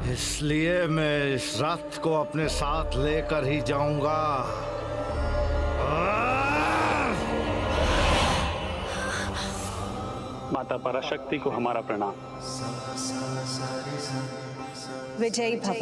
इसलिए मैं इस रथ को अपने साथ लेकर ही जाऊंगा। माता पराशक्ति को हमारा प्रणाम। विजयी भव।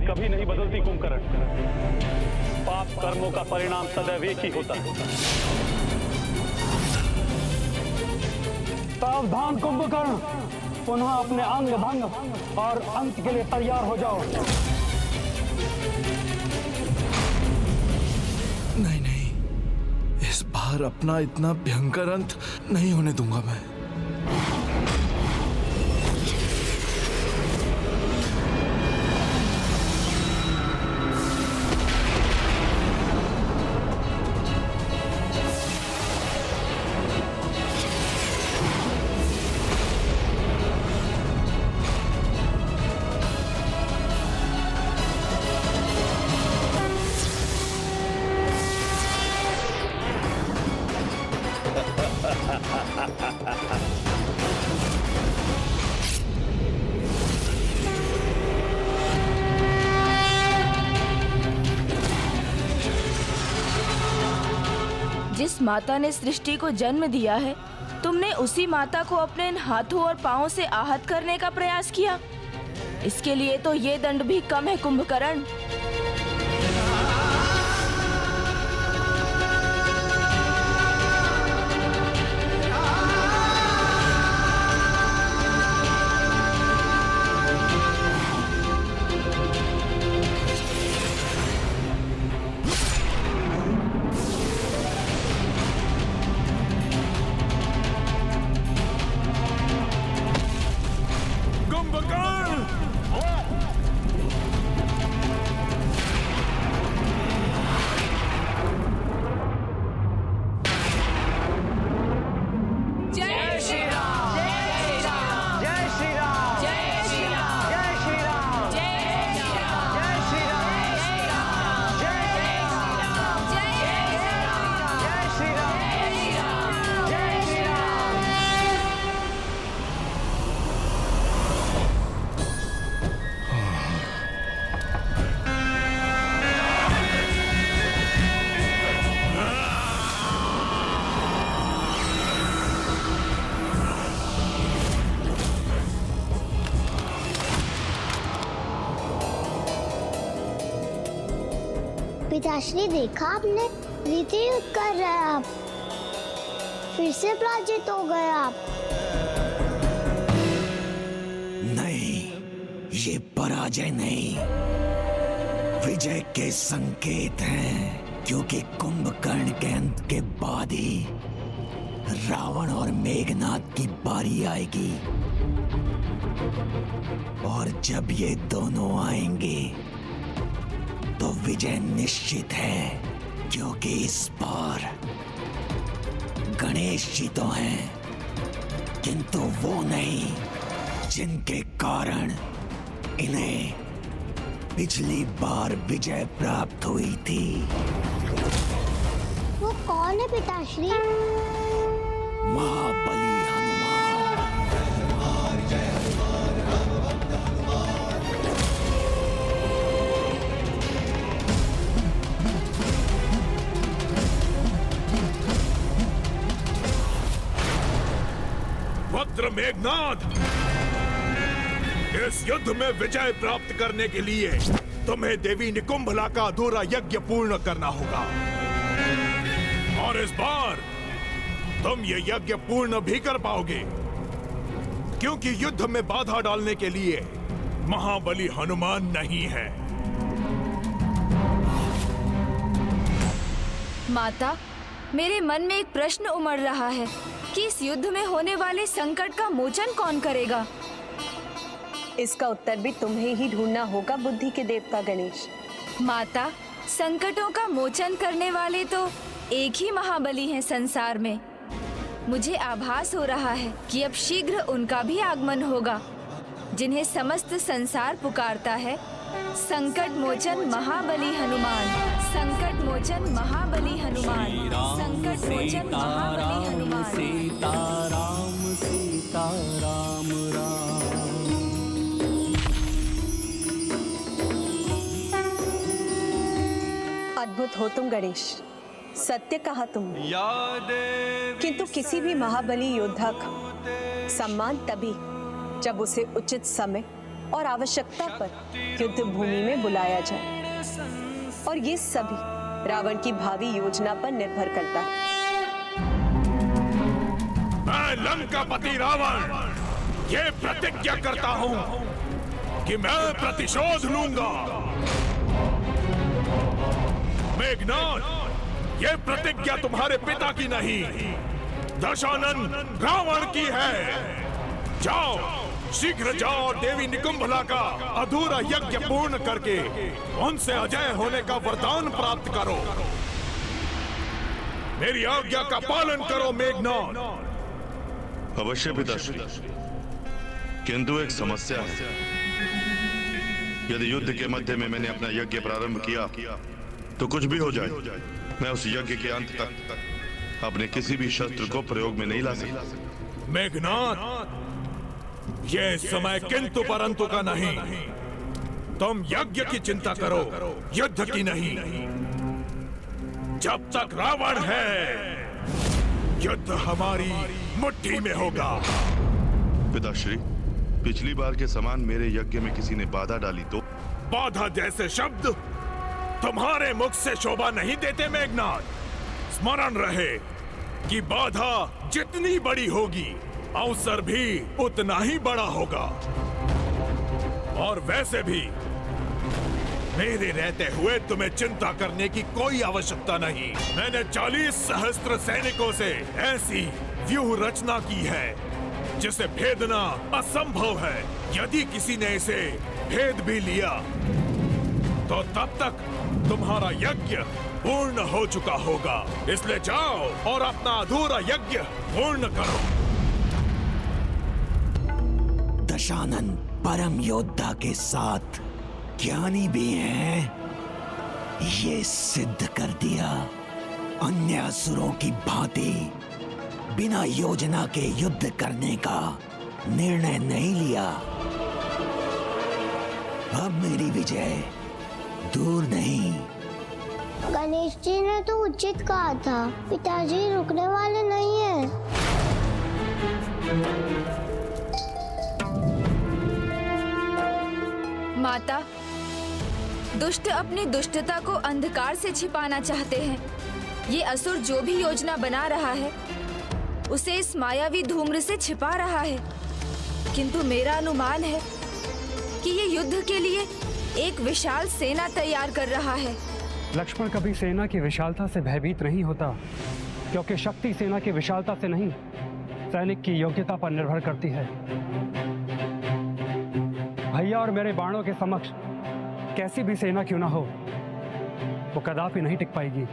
कभी नहीं बदलती कुंभकर्ण। पाप कर्मों का परिणाम सदैव एक ही होता है। सावधान कुंभकर्ण, पुनः अपने अंग भंग और अंत के लिए तैयार हो जाओ। नहीं नहीं, इस बार अपना इतना भयंकर अंत नहीं होने दूंगा मैं। जिस माता ने सृष्टि को जन्म दिया है, तुमने उसी माता को अपने इन हाथों और पांवों से आहत करने का प्रयास किया। इसके लिए तो ये दंड भी कम है कुंभकर्ण। पिताश्री, देखा आपने, रीति युद्ध कर रहे हैं आप। फिर से पराजित हो गए आप। नहीं, ये पराजय नहीं, विजय के संकेत हैं, क्योंकि कुंभकर्ण के अंत के बाद ही रावण और मेघनाद की बारी आएगी। और जब ये दोनों आएंगे तो विजय निश्चित है, क्योंकि इस बार गणेश जी तो हैं, किंतु वो नहीं जिनके कारण इन्हें पिछली बार विजय प्राप्त हुई थी। वो कौन है पिताश्री? महाबली वज्र मेघनाद, इस युद्ध में विजय प्राप्त करने के लिए तुम्हें देवी निकुंभला का अधूरा यज्ञ पूर्ण करना होगा। और इस बार तुम ये यज्ञ पूर्ण भी कर पाओगे, क्योंकि युद्ध में बाधा डालने के लिए महाबली हनुमान नहीं है। माता, मेरे मन में एक प्रश्न उमड़ रहा है कि इस युद्ध में होने वाले संकट का मोचन कौन करेगा? इसका उत्तर भी तुम्हें ही ढूंढना होगा बुद्धि के देवता गणेश। माता, संकटों का मोचन करने वाले तो एक ही महाबली हैं संसार में। मुझे आभास हो रहा है कि अब शीघ्र उनका भी आगमन होगा, जिन्हें समस्त संसार पुकारता है। संकट मोचन महाबली हनुमान, संकट मोचन महाबली हनुमान, संकट मोचन महाबली हनुमान। सीताराम सीताराम राम। अद्भुत हो तुम गणेश, सत्य कहा तुमने। किंतु किसी भी महाबली योद्धा का सम्मान तभी जब उसे उचित समय और आवश्यकता पर युद्ध भूमि में बुलाया जाए, और ये सभी रावण की भावी योजना पर निर्भर करता है। मैं लंकापति रावण ये प्रतिज्ञा करता हूं कि मैं प्रतिशोध लूंगा। मेघनाद, ये प्रतिज्ञा तुम्हारे पिता की नहीं, दशानन रावण की है। जाओ, शीघ्र जाओ और देवी निकुंभला का अधूरा यज्ञ पूर्ण करके उनसे अजय होने का वरदान प्राप्त करो। मेरी आज्ञा का पालन करो मेघनाद। अवश्य पिताश्री, किंतु एक समस्या है। यदि युद्ध के मध्य में मैंने अपना यज्ञ प्रारंभ किया तो कुछ भी हो जाए, मैं उस यज्ञ के अंत तक अपने किसी भी शस्त्र को प्रयोग में नहीं ला सकता। मेघनाद, ये समय किंतु परंतु का नहीं। तुम यज्ञ की चिंता करो, युद्ध की नहीं। जब तक रावण है, युद्ध हमारी मुट्ठी में होगा। पिताश्री, पिछली बार के समान मेरे यज्ञ में किसी ने बाधा डाली तो? बाधा जैसे शब्द तुम्हारे मुख से शोभा नहीं देते मेघनाद। स्मरण रहे कि बाधा जितनी बड़ी होगी, अवसर भी उतना ही बड़ा होगा। और वैसे भी मेरे रहते हुए तुम्हें चिंता करने की कोई आवश्यकता नहीं। मैंने 40 सहस्त्र सैनिकों से ऐसी व्यूह रचना की है जिसे भेदना असंभव है। यदि किसी ने इसे भेद भी लिया तो तब तक तुम्हारा यज्ञ पूर्ण हो चुका होगा। इसलिए जाओ और अपना अधूरा यज्ञ पूर्ण करो। दशानन परम योद्धा के साथ ज्ञानी भी हैं, ये सिद्ध कर दिया। अन्य असुरों की भांति बिना योजना के युद्ध करने का निर्णय नहीं लिया। अब मेरी विजय दूर नहीं। गणेश जी ने तो उचित कहा था, पिताजी रुकने वाले नहीं हैं। माता, दुष्ट अपनी दुष्टता को अंधकार से छिपाना चाहते हैं। ये असुर जो भी योजना बना रहा है उसे इस मायावी धूम्र से छिपा रहा है। किंतु मेरा अनुमान है कि ये युद्ध के लिए एक विशाल सेना तैयार कर रहा है। लक्ष्मण कभी सेना की विशालता से भयभीत नहीं होता, क्योंकि शक्ति सेना की विशालता से नहीं, सैनिक की योग्यता पर निर्भर करती है। भैया और मेरे बाणों के समक्ष कैसी भी सेना क्यों ना हो, वो कदापि नहीं टिक पाएगी।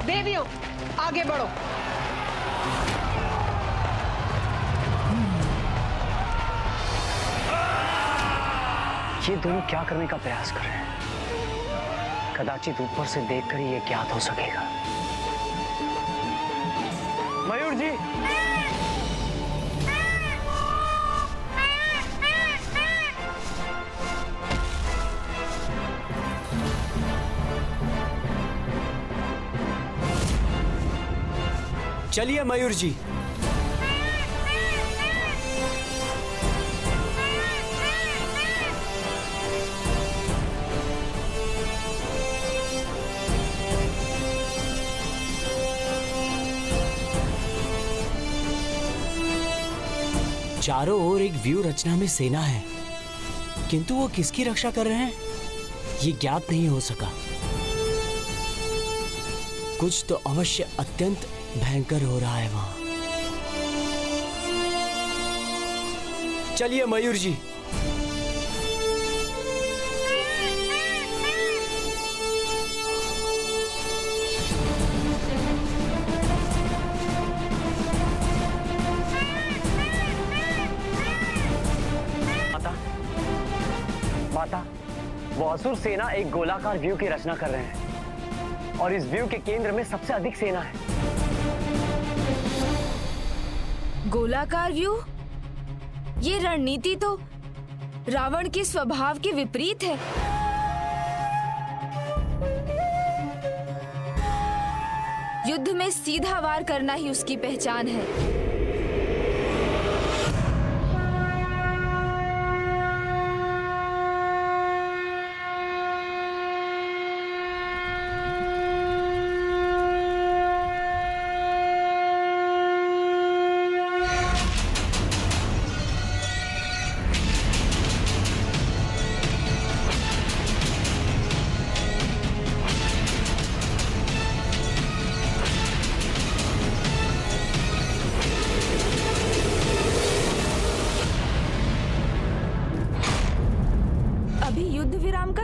देवियों, आगे बढ़ो। ये दोनों क्या करने का प्रयास कर रहे हैं? कदाचित ऊपर से देखकर ही ये ज्ञात हो सकेगा। मयूर जी, चलिए मयूर जी। चारों ओर एक व्यू रचना में सेना है, किंतु वो किसकी रक्षा कर रहे हैं ये ज्ञात नहीं हो सका। कुछ तो अवश्य अत्यंत भयंकर हो रहा है वहां। चलिए मयूर जी। माता, वो असुर सेना एक गोलाकार व्यू की रचना कर रहे हैं और इस व्यू के केंद्र में सबसे अधिक सेना है। गोलाकार व्यू? ये रणनीति तो रावण के स्वभाव के विपरीत है। युद्ध में सीधा वार करना ही उसकी पहचान है।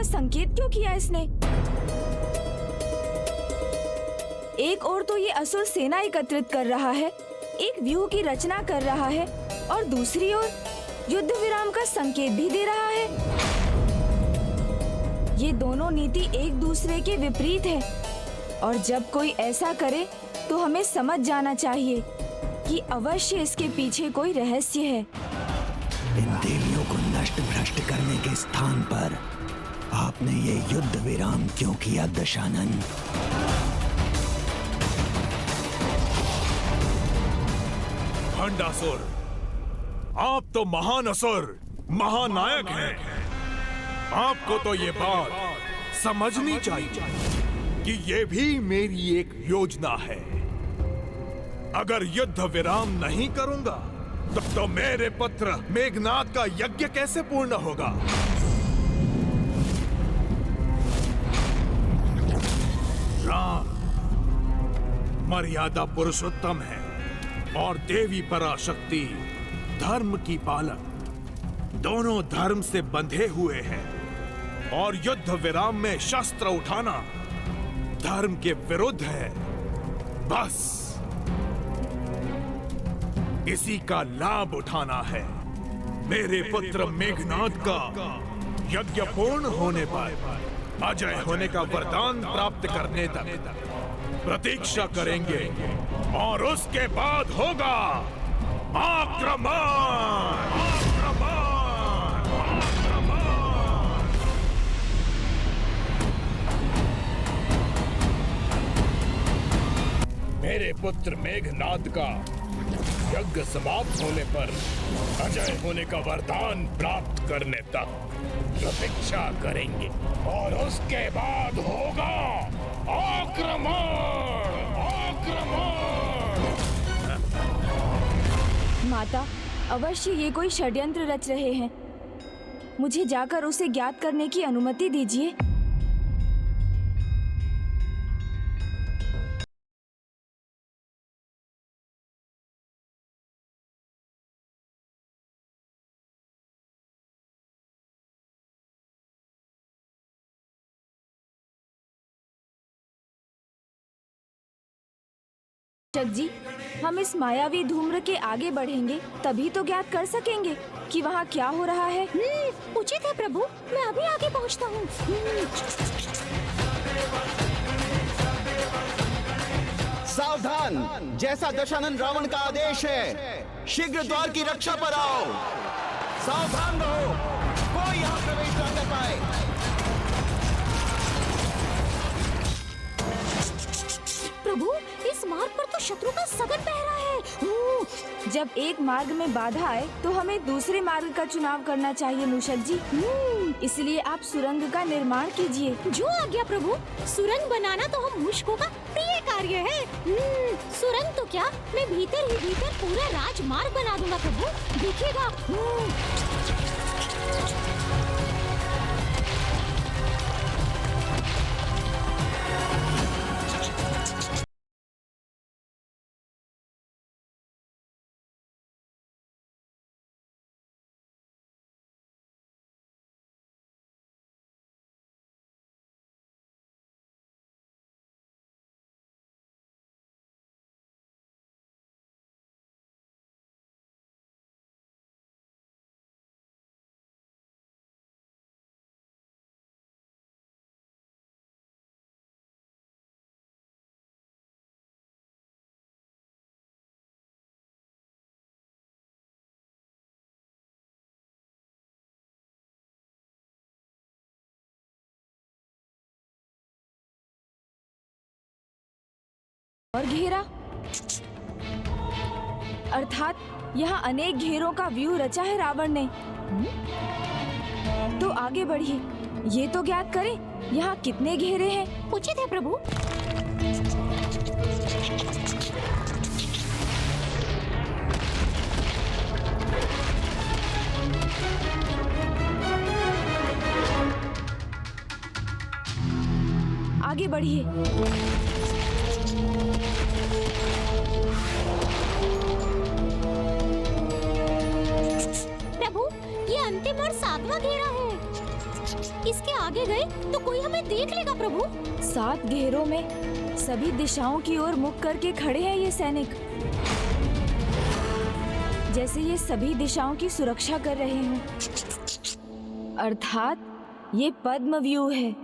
संकेत क्यों किया इसने? एक ओर तो ये असुर सेना एकत्रित कर रहा है, एक व्यूह की रचना कर रहा है, और दूसरी ओर युद्ध विराम का संकेत भी दे रहा है। ये दोनों नीति एक दूसरे के विपरीत है, और जब कोई ऐसा करे तो हमें समझ जाना चाहिए कि अवश्य इसके पीछे कोई रहस्य है। इन देवियों को नष्ट भ्रष्ट करने के स्थान पर आपने ये युद्ध विराम क्यों किया दशानन? भंडासुर, आप तो महान असुर, महानायक हैं। आपको तो ये बात समझनी चाहिए कि ये भी मेरी एक योजना है। अगर युद्ध विराम नहीं करूंगा तो मेरे पुत्र मेघनाद का यज्ञ कैसे पूर्ण होगा? राम मर्यादा पुरुषोत्तम है और देवी पराशक्ति धर्म की पालक, दोनों धर्म से बंधे हुए हैं, और युद्ध विराम में शस्त्र उठाना धर्म के विरुद्ध है। बस इसी का लाभ उठाना है। मेरे पुत्र मेघनाद का यज्ञ पूर्ण होने पर अजय होने का वरदान प्राप्त करने तक प्रतीक्षा करेंगे, और उसके बाद होगा आक्रमण। मेरे पुत्र मेघनाद का यज्ञ समाप्त होने पर अजय होने का वरदान प्राप्त करने तक प्रतीक्षा करेंगे, और उसके बाद होगा आक्रमण। माता, अवश्य ये कोई षड्यंत्र रच रहे हैं। मुझे जाकर उसे ज्ञात करने की अनुमति दीजिए। जी, हम इस मायावी धूम्र के आगे बढ़ेंगे तभी तो ज्ञात कर सकेंगे कि वहाँ क्या हो रहा है। उचित है प्रभु, मैं अभी आगे पहुँचता हूँ। सावधान, जैसा दशानन रावण का आदेश है, शीघ्र द्वार की रक्षा पर आओ। सावधान रहो, कोई यहाँ प्रवेश न कर पाए। प्रभु, इस मार्ग पर तो शत्रु का सघन पहरा है। जब एक मार्ग में बाधा आए तो हमें दूसरे मार्ग का चुनाव करना चाहिए मूषक जी। इसलिए आप सुरंग का निर्माण कीजिए। जो आज्ञा प्रभु। सुरंग बनाना तो हम मूषकों का प्रिय कार्य है। सुरंग तो क्या, मैं भीतर ही भीतर पूरा राजमार्ग बना दूंगा प्रभु, देखिएगा। और घेरा, अर्थात यहाँ अनेक घेरों का व्यूह रचा है रावण ने। तो आगे बढ़िए, ये तो ज्ञात करें यहाँ कितने घेरे हैं। उचित है प्रभु। आगे बढ़िए। प्रभु, ये अंतिम और 7वां घेरा है। इसके आगे गए तो कोई हमें देख लेगा प्रभु। 7 घेरों में सभी दिशाओं की ओर मुख करके खड़े हैं ये सैनिक, जैसे ये सभी दिशाओं की सुरक्षा कर रहे हों। अर्थात ये पद्म व्यू है।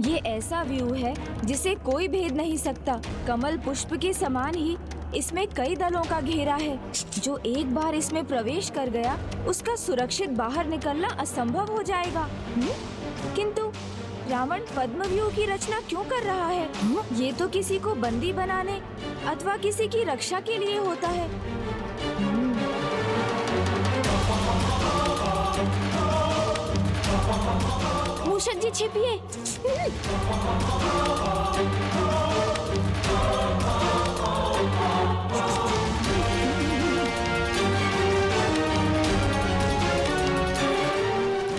ये ऐसा व्यू है जिसे कोई भेद नहीं सकता। कमल पुष्प के समान ही इसमें कई दलों का घेरा है। जो एक बार इसमें प्रवेश कर गया उसका सुरक्षित बाहर निकलना असंभव हो जाएगा। किंतु रावण पद्म व्यू की रचना क्यों कर रहा है? ये तो किसी को बंदी बनाने अथवा किसी की रक्षा के लिए होता है। मूषक जी छिपिए।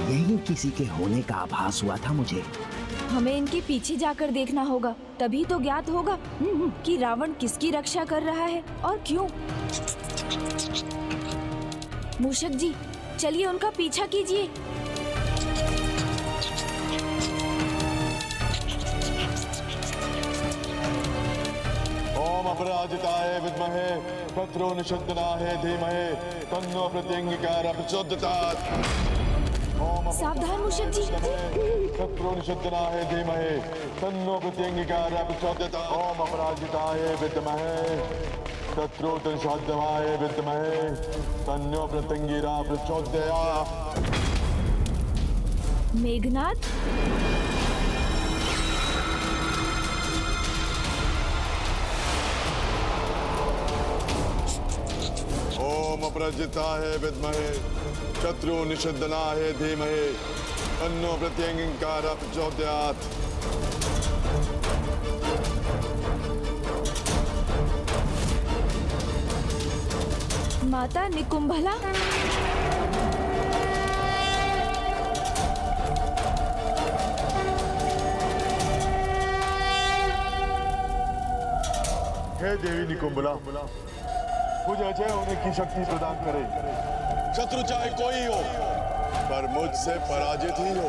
यही किसी के होने का आभास हुआ था मुझे। हमें इनके पीछे जाकर देखना होगा, तभी तो ज्ञात होगा कि रावण किसकी रक्षा कर रहा है और क्यों। मूषक जी, चलिए उनका पीछा कीजिए। ओम अपराजिताय विद्महे शत्रु निषद्दनाय धीमहि तन्नो प्रत्यंगिकार प्रचोदयात्। सावधान मूषक जी। शत्रु निषद्दनाय धीमहि तन्नो प्रत्यंगिकार प्रचोदयात्। ओम अपराजिताय विद्महे शत्रु निषद्दनाय विद्महे तन्नो प्रत्यंगिकार प्रचोदयात्। मेघनाद, ओम अपराजिताय विद्महे शत्रु निषद्दनाय धीमहि तन्नो प्रत्यंगिकार प्रचोदयात्। माता निकुंभला, हे देवी निकुंभला, मुझे अजय होने की शक्ति प्रदान करे। शत्रु चाहे कोई हो, पर मुझसे पराजित ही हो।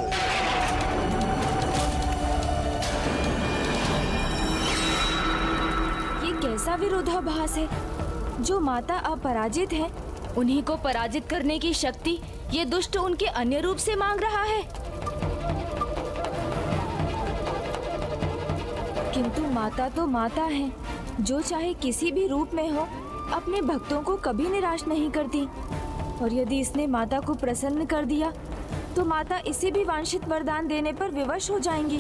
ये कैसा विरोधाभास है? जो माता अपराजित हैं, उन्हीं को पराजित करने की शक्ति ये दुष्ट उनके अन्य रूप से मांग रहा है। किंतु माता तो माता है, जो चाहे किसी भी रूप में हो, अपने भक्तों को कभी निराश नहीं करती। और यदि इसने माता को प्रसन्न कर दिया तो माता इसे भी वांछित वरदान देने पर विवश हो जाएंगी।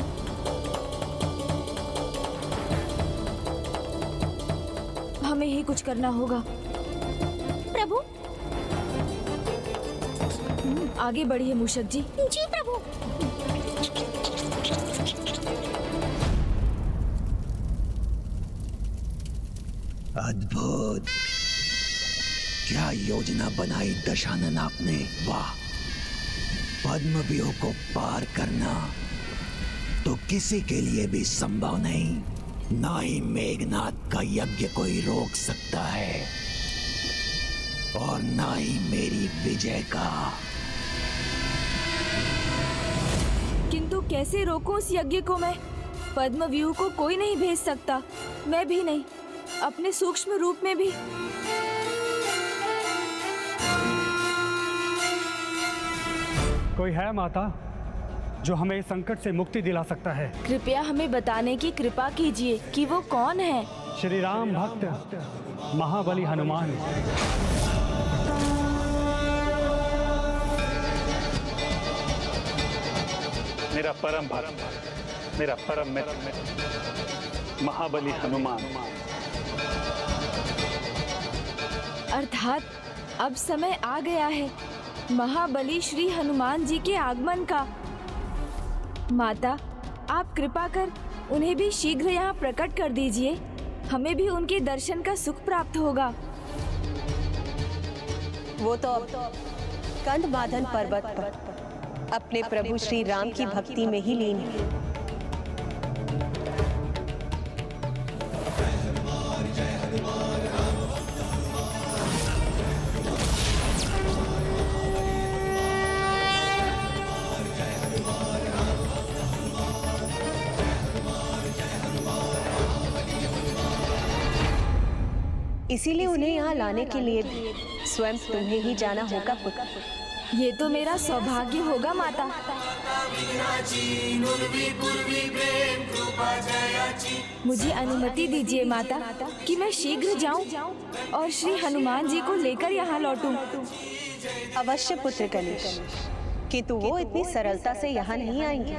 में ही कुछ करना होगा। प्रभु। आगे बढ़िए मूषक जी। जी प्रभु। अद्भुत, क्या योजना बनाई दशानन आपने। वाह, पद्म व्यूह को पार करना तो किसी के लिए भी संभव नहीं, ना ही मेघनाथ का यज्ञ कोई रोक सकता है और ना ही मेरी विजय का। किंतु कैसे रोकूं उस यज्ञ को मैं? पद्म व्यूह को कोई नहीं भेज सकता, मैं भी नहीं, अपने सूक्ष्म रूप में भी। कोई है माता जो हमें इस संकट से मुक्ति दिला सकता है? कृपया हमें बताने की कृपा कीजिए कि वो कौन है। श्री राम भक्त महाबली हनुमान। मेरा परम भक्त, मेरा परम मित्र महाबली हनुमान। अर्थात अब समय आ गया है महाबली श्री हनुमान जी के आगमन का। माता, आप कृपा कर उन्हें भी शीघ्र यहाँ प्रकट कर दीजिए, हमें भी उनके दर्शन का सुख प्राप्त होगा। वो तो अब कंदमादन पर्वत पर अपने प्रभु श्री राम की भक्ति में ही लीन है। इसीलिए उन्हें यहाँ लाने के लिए भी स्वयं तुम्हें ही जाना होगा पुत्र। ये तो मेरा सौभाग्य होगा माता। मुझे अनुमति दीजिए माता कि मैं शीघ्र जाऊं और श्री हनुमान जी को लेकर यहाँ लौटूं। अवश्य पुत्र गणेश, किंतु वो इतनी सरलता से यहाँ नहीं आएंगे।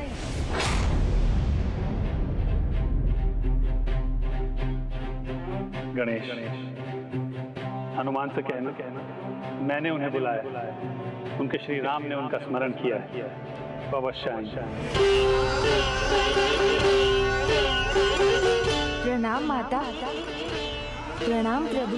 गणेश, हनुमान से कहना मैंने उन्हें बुलाया, उनके श्री राम ने उनका स्मरण किया है, वो अवश्य आएंगे। प्रणाम माता। प्रणाम प्रभु।